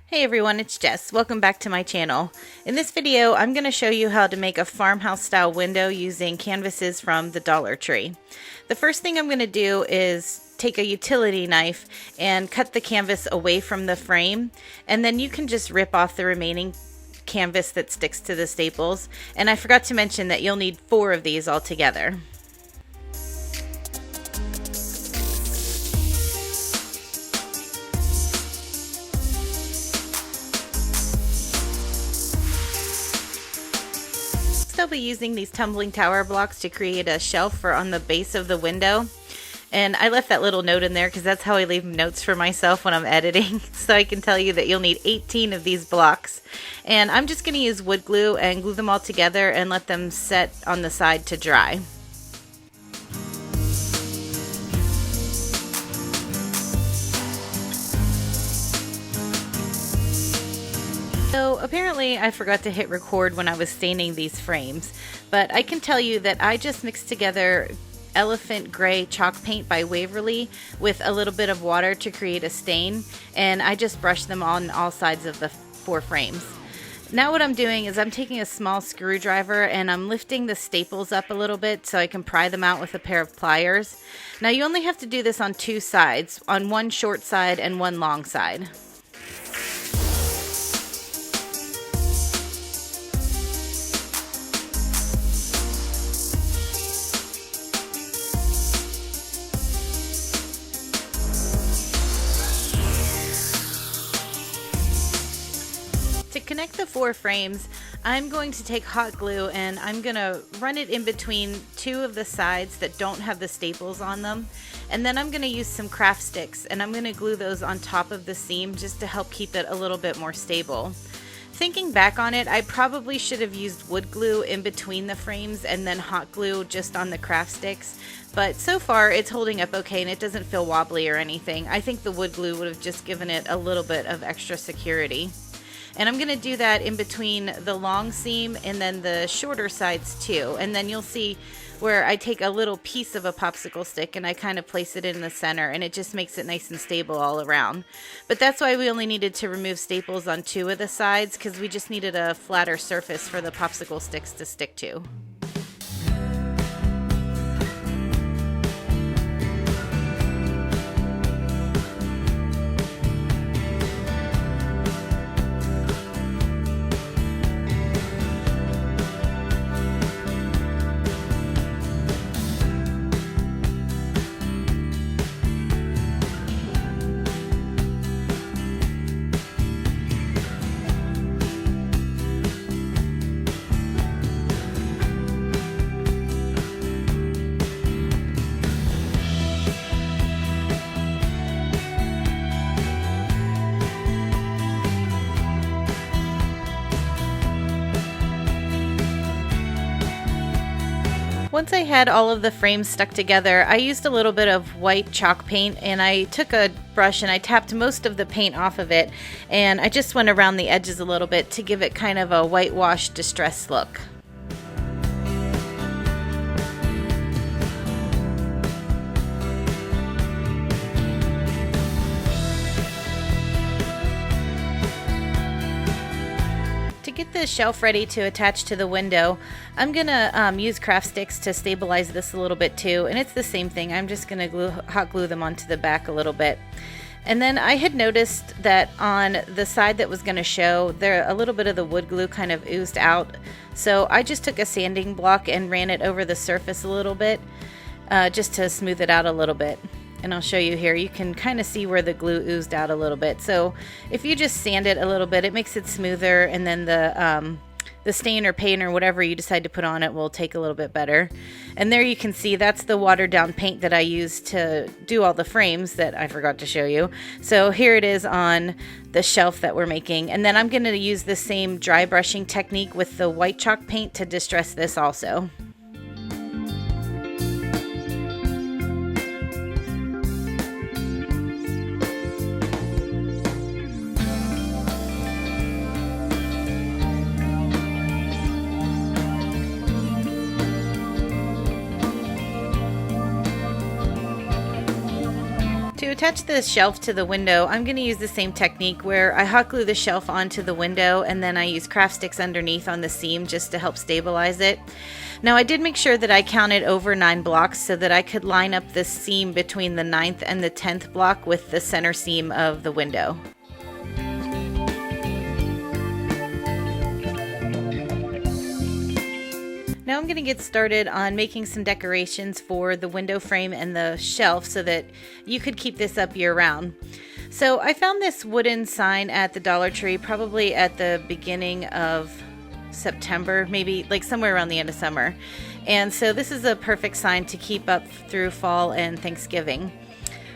Hey everyone, it's Jess. Welcome back to my channel. In this video, I'm going to show you how to make a farmhouse style window using canvases from the Dollar Tree. The first thing I'm going to do is take a utility knife and cut the canvas away from the frame, and then you can just rip off the remaining canvas that sticks to the staples. And I forgot to mention that you'll need 4 of these altogether. I'll be using these tumbling tower blocks to create a shelf for on the base of the window, and I left that little note in there because that's how I leave notes for myself when I'm editing, so I can tell you that you'll need 18 of these blocks. And I'm just going to use wood glue and glue them all together and let them set on the side to dry. So apparently I forgot to hit record when I was staining these frames, but I can tell you that I just mixed together elephant gray chalk paint by Waverly with a little bit of water to create a stain, and I just brushed them on all sides of the 4 frames. Now what I'm doing is I'm taking a small screwdriver and I'm lifting the staples up a little bit so I can pry them out with a pair of pliers. Now you only have to do this on 2 sides, on one short side and one long side. To connect the 4 frames, I'm going to take hot glue and I'm going to run it in between 2 of the sides that don't have the staples on them. And then I'm going to use some craft sticks and I'm going to glue those on top of the seam just to help keep it a little bit more stable. Thinking back on it, I probably should have used wood glue in between the frames and then hot glue just on the craft sticks. But so far it's holding up okay and it doesn't feel wobbly or anything. I think the wood glue would have just given it a little bit of extra security. And I'm going to do that in between the long seam and then the shorter sides too. And then you'll see where I take a little piece of a popsicle stick and I kind of place it in the center, and it just makes it nice and stable all around. But that's why we only needed to remove staples on 2 of the sides, because we just needed a flatter surface for the popsicle sticks to stick to. Once I had all of the frames stuck together, I used a little bit of white chalk paint and I took a brush and I tapped most of the paint off of it, and I just went around the edges a little bit to give it kind of a whitewashed distressed look. To get this shelf ready to attach to the window, I'm gonna use craft sticks to stabilize this a little bit too, and it's the same thing. I'm just gonna hot glue them onto the back a little bit. And then I had noticed that on the side that was going to show, there a little bit of the wood glue kind of oozed out, so I just took a sanding block and ran it over the surface a little bit just to smooth it out a little bit. And I'll show you here. You can kind of see where the glue oozed out a little bit. So if you just sand it a little bit, it makes it smoother, and then the stain or paint or whatever you decide to put on it will take a little bit better. And there you can see that's the watered down paint that I used to do all the frames that I forgot to show you. So here it is on the shelf that we're making. And then I'm going to use the same dry brushing technique with the white chalk paint to distress this also. attach the shelf to the window, I'm going to use the same technique where I hot glue the shelf onto the window and then I use craft sticks underneath on the seam just to help stabilize it. Now I did make sure that I counted over 9 blocks so that I could line up the seam between the 9th and the 10th block with the center seam of the window. Now I'm going to get started on making some decorations for the window frame and the shelf so that you could keep this up year round. So I found this wooden sign at the Dollar Tree probably at the beginning of September, maybe like somewhere around the end of summer. And so this is a perfect sign to keep up through fall and Thanksgiving.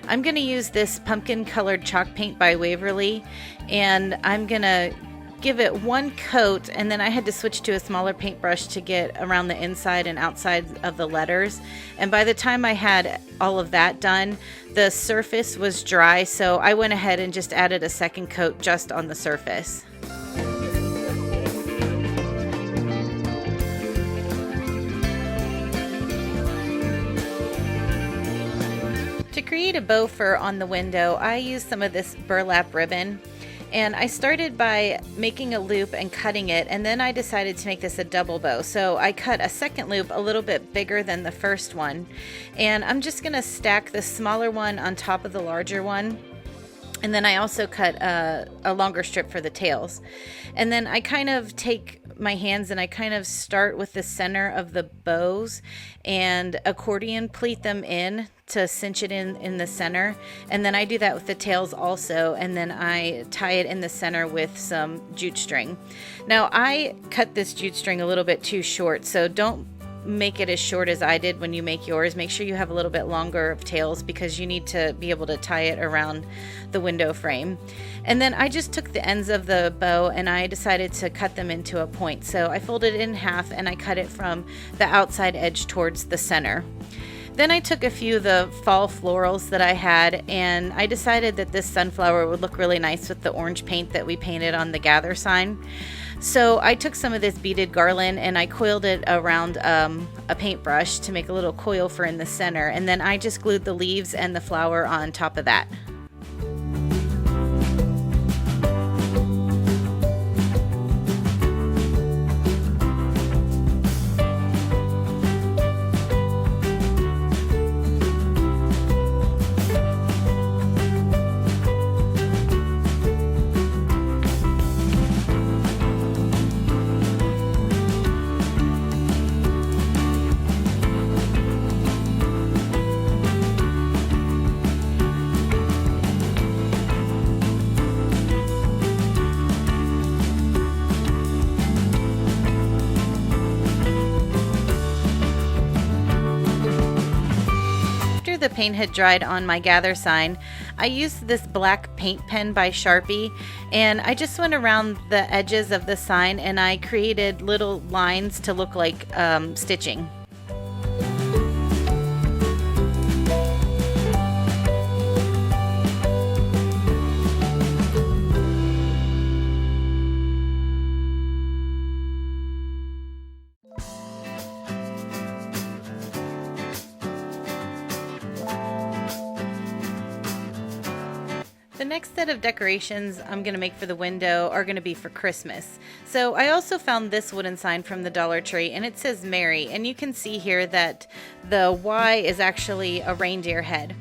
I'm going to use this pumpkin colored chalk paint by Waverly, and I'm going to give it one coat, and then I had to switch to a smaller paintbrush to get around the inside and outside of the letters. And by the time I had all of that done, the surface was dry, so I went ahead and just added a second coat just on the surface. To create a bow fur on the window, I used some of this burlap ribbon. And I started by making a loop and cutting it, and then I decided to make this a double bow. So I cut a second loop a little bit bigger than the first one, and I'm just going to stack the smaller one on top of the larger one. And then I also cut a longer strip for the tails. And then I kind of take my hands and I kind of start with the center of the bows and accordion pleat them in to cinch it in the center. And then I do that with the tails also, and then I tie it in the center with some jute string. Now I cut this jute string a little bit too short, so don't make it as short as I did when you make yours. Make sure you have a little bit longer of tails because you need to be able to tie it around the window frame. And then I just took the ends of the bow and I decided to cut them into a point. So I folded it in half and I cut it from the outside edge towards the center. Then I took a few of the fall florals that I had, and I decided that this sunflower would look really nice with the orange paint that we painted on the gather sign. So I took some of this beaded garland and I coiled it around a paintbrush to make a little coil for in the center, and then I just glued the leaves and the flower on top of that. The paint had dried on my gather sign, I used this black paint pen by Sharpie, and I just went around the edges of the sign and I created little lines to look like stitching. The next set of decorations I'm going to make for the window are going to be for Christmas. So I also found this wooden sign from the Dollar Tree, and it says Merry, and you can see here that the Y is actually a reindeer head.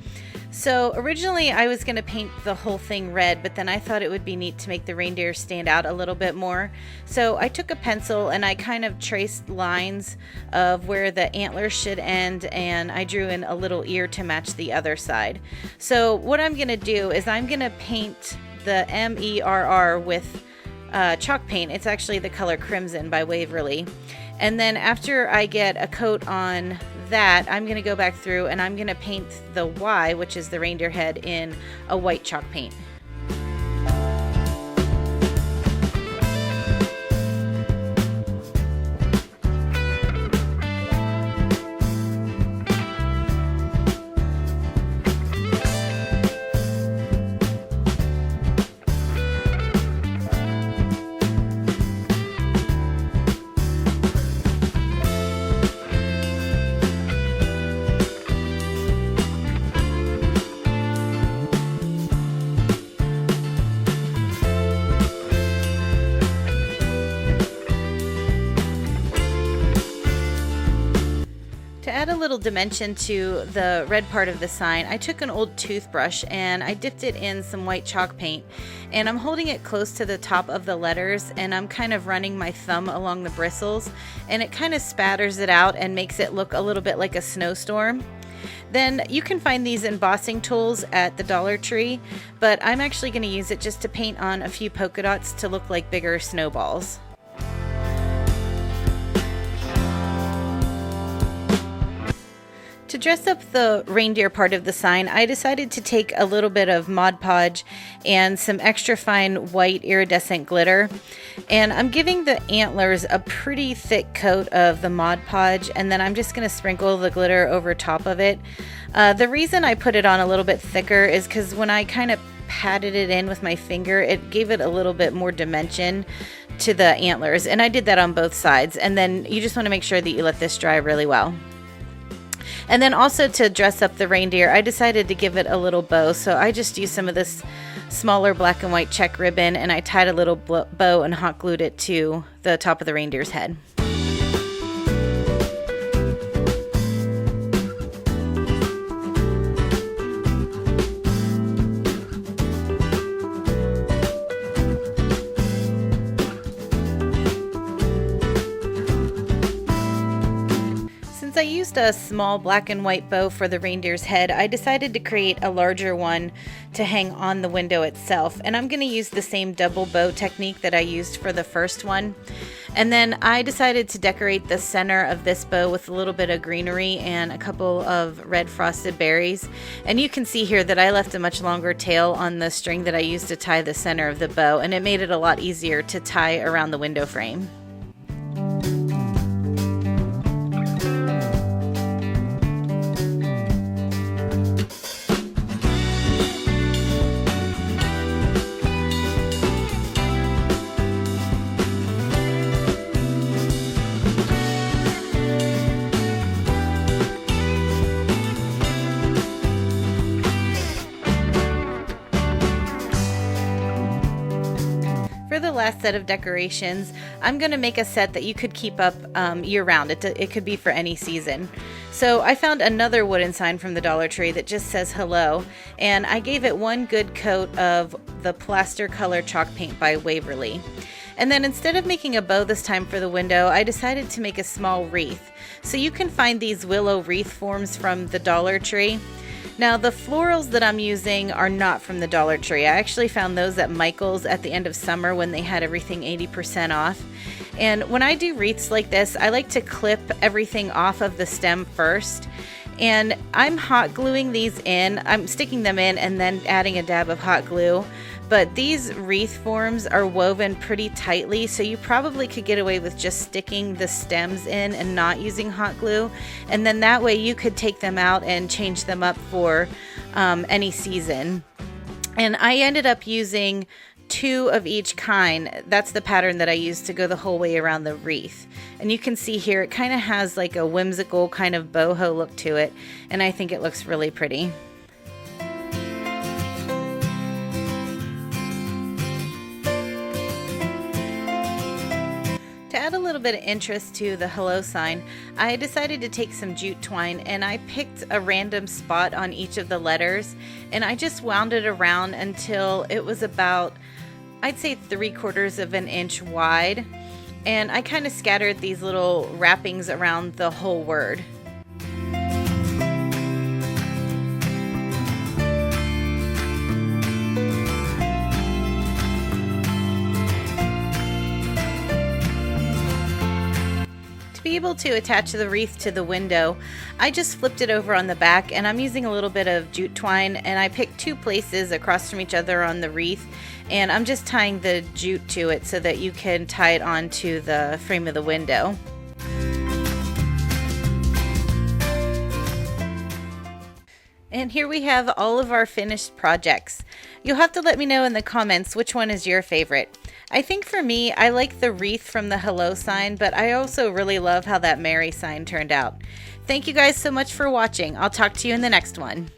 So originally I was going to paint the whole thing red, but then I thought it would be neat to make the reindeer stand out a little bit more. So I took a pencil and I kind of traced lines of where the antlers should end, and I drew in a little ear to match the other side. So what I'm going to do is I'm going to paint the MERR with chalk paint. It's actually the color Crimson by Waverly. And then after I get a coat on that, I'm going to go back through and I'm going to paint the Y, which is the reindeer head, in a white chalk paint. add a little dimension to the red part of the sign, I took an old toothbrush and I dipped it in some white chalk paint, and I'm holding it close to the top of the letters, and I'm kind of running my thumb along the bristles, and it kind of spatters it out and makes it look a little bit like a snowstorm. Then you can find these embossing tools at the Dollar Tree, but I'm actually going to use it just to paint on a few polka dots to look like bigger snowballs. To dress up the reindeer part of the sign, I decided to take a little bit of Mod Podge and some extra fine white iridescent glitter. And I'm giving the antlers a pretty thick coat of the Mod Podge, and then I'm just going to sprinkle the glitter over top of it. The reason I put it on a little bit thicker is because when I kind of patted it in with my finger, it gave it a little bit more dimension to the antlers. And I did that on both sides. And then you just want to make sure that you let this dry really well. And then also to dress up the reindeer, I decided to give it a little bow. So I just used some of this smaller black and white check ribbon, and I tied a little bow and hot glued it to the top of the reindeer's head. I used a small black and white bow for the reindeer's head. I decided to create a larger one to hang on the window itself, and I'm going to use the same double bow technique that I used for the first one. And then I decided to decorate the center of this bow with a little bit of greenery and a couple of red frosted berries. And you can see here that I left a much longer tail on the string that I used to tie the center of the bow, and it made it a lot easier to tie around the window frame. For the last set of decorations, I'm going to make a set that you could keep up year-round. It could be for any season. So I found another wooden sign from the Dollar Tree that just says hello, and I gave it one good coat of the plaster color chalk paint by Waverly. And then instead of making a bow this time for the window, I decided to make a small wreath. So you can find these willow wreath forms from the Dollar Tree. Now, the florals that I'm using are not from the Dollar Tree. I actually found those at Michael's at the end of summer when they had everything 80% off. And when I do wreaths like this, I like to clip everything off of the stem first. And I'm hot gluing these in. I'm sticking them in and then adding a dab of hot glue. But these wreath forms are woven pretty tightly, so you probably could get away with just sticking the stems in and not using hot glue. And then that way you could take them out and change them up for any season. And I ended up using 2 of each kind. That's the pattern that I used to go the whole way around the wreath. And you can see here it kind of has like a whimsical kind of boho look to it, and I think it looks really pretty. To add a little bit of interest to the hello sign, I decided to take some jute twine, and I picked a random spot on each of the letters, and I just wound it around until it was about, I'd say, 3/4 of an inch wide, and I kind of scattered these little wrappings around the whole word. To be able to attach the wreath to the window, I just flipped it over on the back, and I'm using a little bit of jute twine, and I picked 2 places across from each other on the wreath, and I'm just tying the jute to it so that you can tie it onto the frame of the window. And here we have all of our finished projects. You'll have to let me know in the comments which one is your favorite. I think for me, I like the wreath from the hello sign, but I also really love how that Merry sign turned out. Thank you guys so much for watching. I'll talk to you in the next one.